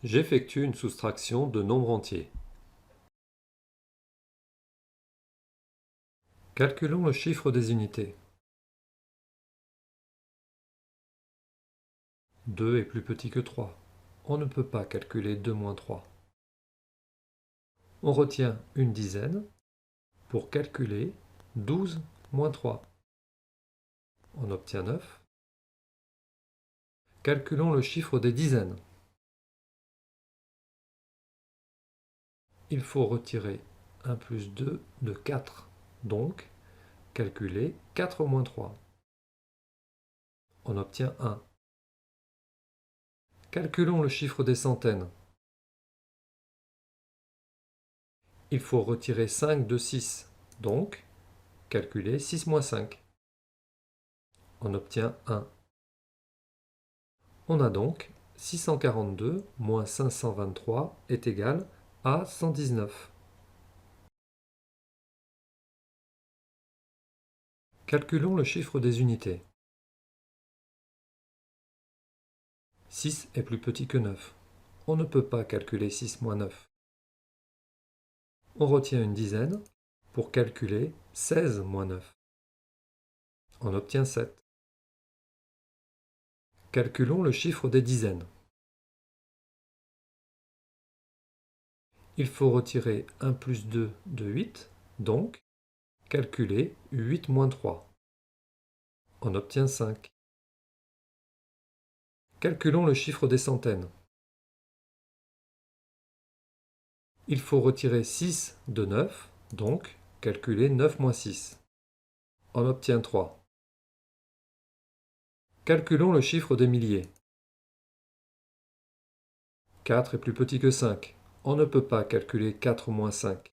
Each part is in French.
J'effectue une soustraction de nombres entiers. Calculons le chiffre des unités. 2 est plus petit que 3. On ne peut pas calculer 2 moins 3. On retient une dizaine pour calculer 12 moins 3. On obtient 9. Calculons le chiffre des dizaines. Il faut retirer 1 plus 2 de 4. Donc, calculer 4 moins 3. On obtient 1. Calculons le chiffre des centaines. Il faut retirer 5 de 6. Donc, calculer 6 moins 5. On obtient 1. On a donc 642 moins 523 est égal à 119. Calculons le chiffre des unités. 6 est plus petit que 9. On ne peut pas calculer 6 moins 9. On retient une dizaine pour calculer 16 moins 9. On obtient 7. Calculons le chiffre des dizaines. Il faut retirer 1 plus 2 de 8, donc calculer 8 moins 3. On obtient 5. Calculons le chiffre des centaines. Il faut retirer 6 de 9, donc calculer 9 moins 6. On obtient 3. Calculons le chiffre des milliers. 4 est plus petit que 5. On ne peut pas calculer 4 moins 5.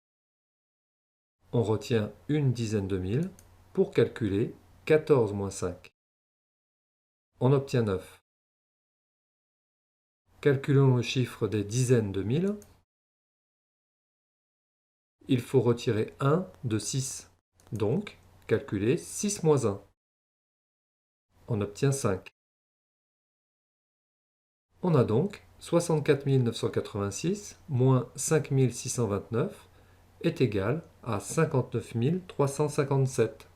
On retient une dizaine de mille pour calculer 14 moins 5. On obtient 9. Calculons le chiffre des dizaines de mille. Il faut retirer 1 de 6. Donc, calculer 6 moins 1. On obtient 5. On a donc 64 986 moins 5 629 est égal à 59 357.